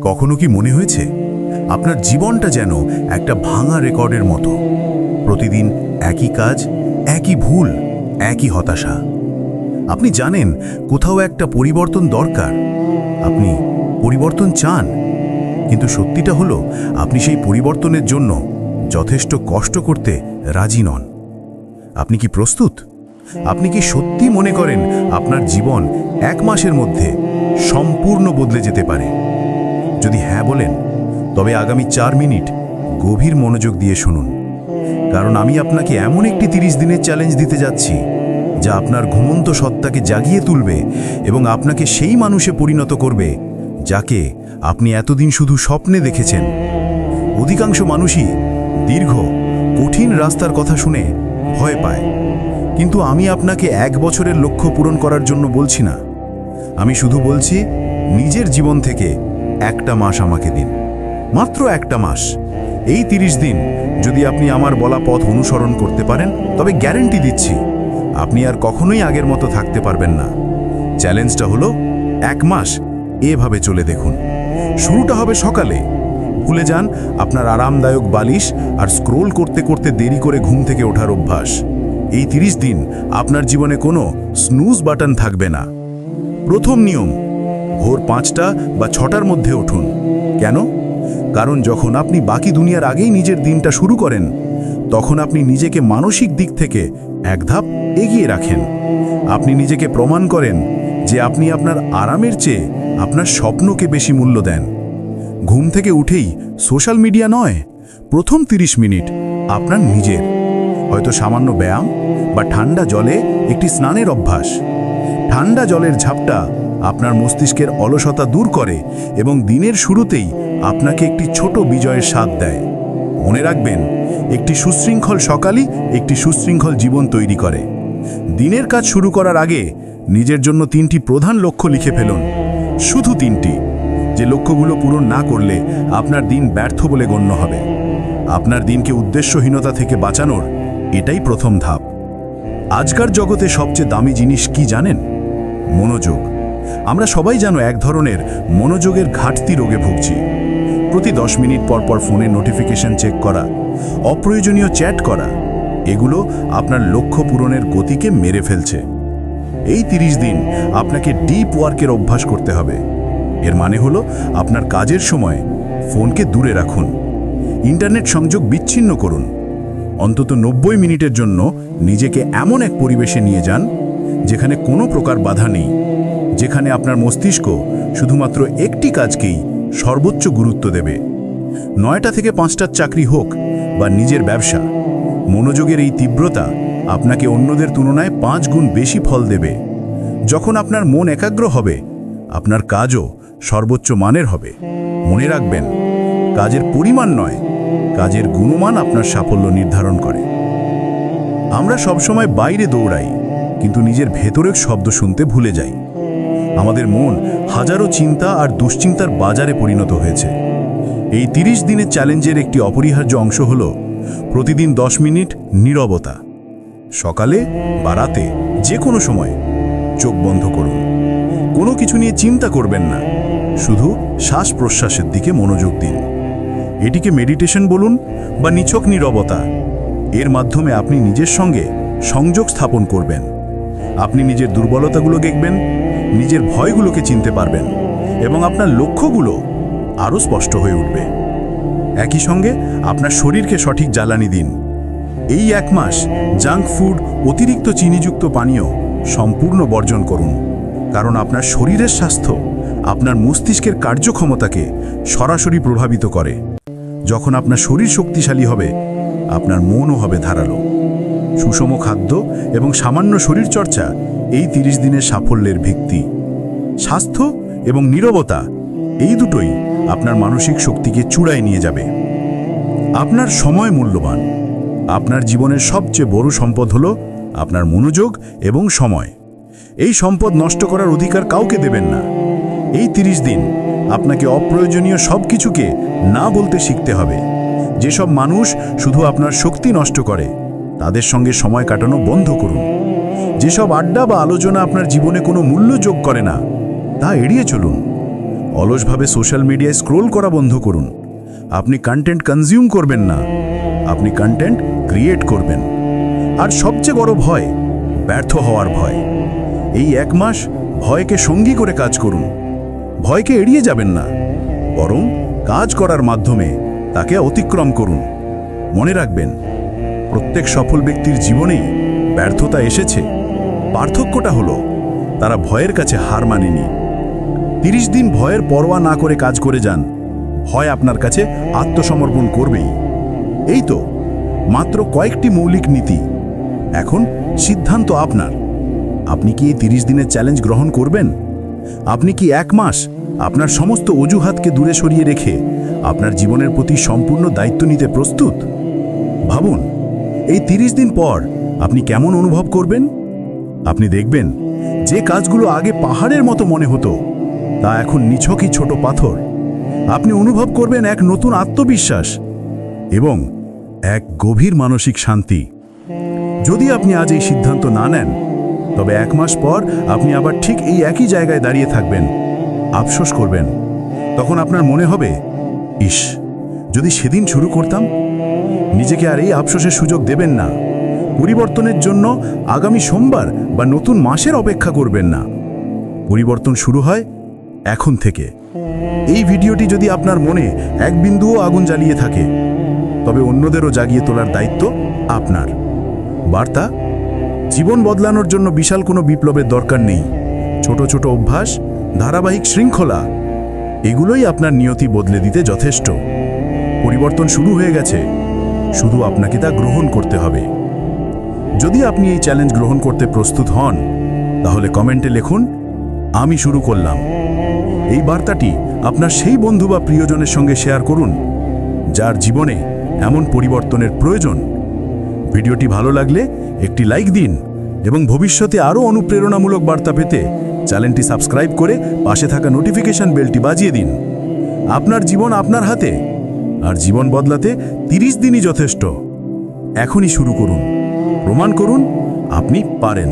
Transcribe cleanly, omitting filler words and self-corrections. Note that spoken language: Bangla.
কখনো কি মনে হয়েছে আপনার জীবনটা যেন একটা ভাঙা রেকর্ডের মতো? প্রতিদিন একই কাজ, একই ভুল, একই হতাশা। আপনি জানেন কোথাও একটা পরিবর্তন দরকার, আপনি পরিবর্তন চান, কিন্তু সত্যিটা হলো আপনি সেই পরিবর্তনের জন্য যথেষ্ট কষ্ট করতে রাজি নন। আপনি কি প্রস্তুত? আপনি কি সত্যি মনে করেন আপনার জীবন 1 মাসের মধ্যে সম্পূর্ণ বদলে যেতে পারে? যদি হ্যাঁ বলেন, তবে আগামী 4 মিনিট গভীর মনোযোগ দিয়ে শুনুন, কারণ আমি আপনাকে এমন একটি 30 দিনের চ্যালেঞ্জ দিতে যাচ্ছি যা আপনার ঘুমন্ত সত্তাকে জাগিয়ে তুলবে এবং আপনাকে সেই মানুষে পরিণত করবে যাকে আপনি এতদিন শুধু স্বপ্নে দেখেছেন। অধিকাংশ মানুষই দীর্ঘ কঠিন রাস্তার কথা শুনে ভয় পায়, কিন্তু আমি আপনাকে 1 বছরের লক্ষ্য পূরণ করার জন্য বলছি না। আমি শুধু বলছি, নিজের জীবন থেকে 1টা মাস আমাকে দিন, মাত্র 1টা মাস। এই 30 দিন যদি আপনি আমার বলা পথ অনুসরণ করতে পারেন, তবে গ্যারান্টি দিচ্ছি আপনি আর কখনোই আগের মতো থাকতে পারবেন না। চ্যালেঞ্জটা হলো 1 মাস এভাবে চলে দেখুন। শুরুটা হবে সকালে। ভুলে যান আপনার আরামদায়ক বালিশ আর স্ক্রোল করতে করতে দেরি করে ঘুম থেকে ওঠার অভ্যাস। এই 30 দিন আপনার জীবনে কোনো স্নুজ বাটন থাকবে না। প্রথম নিয়ম, ভোর 5টা বা 6টার মধ্যে উঠুন। কেন? কারণ যখন আপনি বাকি দুনিয়ার আগেই নিজের দিনটা শুরু করেন, তখন আপনি নিজেকে মানসিক দিক থেকে 1 ধাপ এগিয়ে রাখেন। আপনি নিজেকে প্রমাণ করেন যে আপনি আপনার আরামের চেয়ে আপনার স্বপ্নকে বেশি মূল্য দেন। ঘুম থেকে উঠেই সোশ্যাল মিডিয়া নয়, প্রথম 30 মিনিট আপনার নিজের। হয়তো সামান্য ব্যায়াম বা ঠান্ডা জলে একটি স্নানের অভ্যাস। ঠান্ডা জলের ঝাপটা আপনার মস্তিষ্কের অলসতা দূর করে এবং দিনের শুরুতেই আপনাকে একটি ছোট বিজয়ের স্বাদ দেয়। মনে রাখবেন, একটি সুশৃঙ্খল সকালই একটি সুশৃঙ্খল জীবন তৈরি করে। দিনের কাজ শুরু করার আগে নিজের জন্য 3টি প্রধান লক্ষ্য লিখে ফেলুন, শুধু 3টি, যে লক্ষ্যগুলো পূরণ না করলে আপনার দিন ব্যর্থ বলে গণ্য হবে। আপনার দিনকে উদ্দেশ্যহীনতা থেকে বাঁচানোর এটাই প্রথম ধাপ। আজকার জগতে সবচেয়ে দামি জিনিস কি জানেন? মনোযোগ। আমরা সবাই জানো এক ধরনের মনোযোগের ঘাটতি রোগে ভুগছি। প্রতি 10 মিনিট পর পর ফোনের নোটিফিকেশন চেক করা, অপ্রয়োজনীয় চ্যাট করা, এগুলো আপনার লক্ষ্য পূরণের গতিকে মেরে ফেলছে। এই 30 দিন আপনাকে ডিপ ওয়ার্কের অভ্যাস করতে হবে। এর মানে হলো আপনার কাজের সময় ফোনকে দূরে রাখুন, ইন্টারনেট সংযোগ বিচ্ছিন্ন করুন। অন্তত 90 মিনিটের জন্য নিজেকে এমন এক পরিবেশে নিয়ে যান যেখানে কোনো প্রকার বাধা নেই, যেখানে আপনার মস্তিষ্ক শুধুমাত্র একটি কাজকেই সর্বোচ্চ গুরুত্ব দেবে। 9টা থেকে 5টার চাকরি হোক বা নিজের ব্যবসা, মনোযোগের এই তীব্রতা আপনাকে অন্যদের তুলনায় 5 গুণ বেশি ফল দেবে। যখন আপনার মন একাগ্র হবে, আপনার কাজও সর্বোচ্চ মানের হবে। মনে রাখবেন, কাজের পরিমাণ নয়, কাজের গুণমান আপনার সাফল্য নির্ধারণ করে। আমরা সবসময় বাইরে দৌড়াই, কিন্তু নিজের ভেতরের শব্দ শুনতে ভুলে যাই। আমাদের মন হাজারো চিন্তা আর দুশ্চিন্তার বাজারে পরিণত হয়েছে। এই 30 দিনের চ্যালেঞ্জের একটি অপরিহার্য অংশ হল প্রতিদিন 10 মিনিট নীরবতা। সকালে বা রাতে যে কোনো সময় চোখ বন্ধ করুন। কোনো কিছু নিয়ে চিন্তা করবেন না, শুধু শ্বাস প্রশ্বাসের দিকে মনোযোগ দিন। এটিকে মেডিটেশন বলুন বা নিছক নীরবতা। এর মাধ্যমে আপনি নিজের সঙ্গে সংযোগ স্থাপন করবেন। আপনি নিজের দুর্বলতাগুলো দেখবেন, নিজের ভয়গুলোকে চিনতে পারবেন এবং আপনার লক্ষ্যগুলো আরও স্পষ্ট হয়ে উঠবে। একই সঙ্গে আপনার শরীরকে সঠিক জ্বালানি দিন। এই 1 মাস জাঙ্ক ফুড, অতিরিক্ত চিনিযুক্ত পানীয় সম্পূর্ণ বর্জন করুন, কারণ আপনার শরীরের স্বাস্থ্য আপনার মস্তিষ্কের কার্যক্ষমতাকে সরাসরি প্রভাবিত করে। যখন আপনার শরীর শক্তিশালী হবে, আপনার মনও হবে ধারালো। সুষম খাদ্য এবং সামান্য শরীরচর্চা এই 30 দিনের সাফল্যের ভিত্তি। স্বাস্থ্য এবং নীরবতা, এই দুটোই আপনার মানসিক শক্তিকে চূড়ায় নিয়ে যাবে। আপনার সময় মূল্যবান। আপনার জীবনের সবচেয়ে বড় সম্পদ হলো আপনার মনোযোগ এবং সময়। এই সম্পদ নষ্ট করার অধিকার কাউকে দেবেন না। এই 30 দিন আপনাকে অপ্রয়োজনীয় সব কিছুকে না বলতে শিখতে হবে। যেসব মানুষ শুধু আপনার শক্তি নষ্ট করে, তাদের সঙ্গে সময় কাটানো বন্ধ করুন। যেসব আড্ডা বা আলোচনা আপনার জীবনে কোনো মূল্য যোগ করে না, তা এড়িয়ে চলুন। অলসভাবে সোশ্যাল মিডিয়ায় স্ক্রোল করা বন্ধ করুন। আপনি কন্টেন্ট কনজিউম করবেন না, আপনি কন্টেন্ট ক্রিয়েট করবেন। আর সবচেয়ে বড় ভয়, ব্যর্থ হওয়ার ভয়। এই 1 মাস ভয়কে সঙ্গী করে কাজ করুন। ভয়কে এড়িয়ে যাবেন না, বরং কাজ করার মাধ্যমে তাকে অতিক্রম করুন। মনে রাখবেন, প্রত্যেক সফল ব্যক্তির জীবনেই ব্যর্থতা এসেছে। পার্থক্যটা হলো তারা ভয়ের কাছে হার মানেনি। 30 দিন ভয়ের পরোয়া না করে কাজ করে যান, ভয় আপনার কাছে আত্মসমর্পণ করবেই। এই তো মাত্র কয়েকটি মৌলিক নীতি। এখন সিদ্ধান্ত আপনার। আপনি কি এই 30 দিনের চ্যালেঞ্জ গ্রহণ করবেন? আপনি কি 1 মাস আপনার সমস্ত অজুহাতকে দূরে সরিয়ে রেখে আপনার জীবনের প্রতি সম্পূর্ণ দায়িত্ব নিতে প্রস্তুত? ভাবুন, এই 30 দিন পর আপনি কেমন অনুভব করবেন? আপনি দেখবেন যে কাজগুলো আগে পাহাড়ের মতো মনে হতো, তা এখন নিছকই ছোট পাথর। আপনি অনুভব করবেন এক নতুন আত্মবিশ্বাস এবং এক গভীর মানসিক শান্তি। যদি আপনি আজ এই সিদ্ধান্ত না নেন, তবে 1 মাস পর আপনি আবার ঠিক এই একই জায়গায় দাঁড়িয়ে থাকবেন, আফসোস করবেন। তখন আপনার মনে হবে, ইস, যদি সেদিন শুরু করতাম। নিজেকে আর এই আফসোসের সুযোগ দেবেন না। পরিবর্তনের জন্য আগামী সোমবার বা নতুন মাসের অপেক্ষা করবেন না। পরিবর্তন শুরু হয় এখন থেকে। এই ভিডিওটি যদি আপনার মনে এক বিন্দুও আগুন জ্বালিয়ে থাকে, তবে অন্যদেরও জাগিয়ে তোলার দায়িত্ব আপনার। বার্তা: জীবন বদলানোর জন্য বিশাল কোনো বিপ্লবের দরকার নেই। ছোট ছোট অভ্যাস, ধারাবাহিক শৃঙ্খলা, এগুলোই আপনার নিয়তি বদলে দিতে যথেষ্ট। পরিবর্তন শুরু হয়ে গেছে, শুধু আপনাকে তা গ্রহণ করতে হবে। যদি আপনি এই চ্যালেঞ্জ গ্রহণ করতে প্রস্তুত হন, তাহলে কমেন্টে লিখুন, আমি শুরু করলাম। এই বার্তাটি আপনার সেই বন্ধু বা প্রিয়জনের সঙ্গে শেয়ার করুন, যার জীবনে এমন পরিবর্তনের প্রয়োজন। ভিডিওটি ভালো লাগলে একটি লাইক দিন এবং ভবিষ্যতে আরও অনুপ্রেরণামূলক বার্তা পেতে চ্যানেলটি সাবস্ক্রাইব করে পাশে থাকা নোটিফিকেশন বেলটি বাজিয়ে দিন। আপনার জীবন আপনার হাতে, আর জীবন বদলাতে 30 দিনই যথেষ্ট। এখনই শুরু করুন, প্রমাণ করুন আপনি পারেন।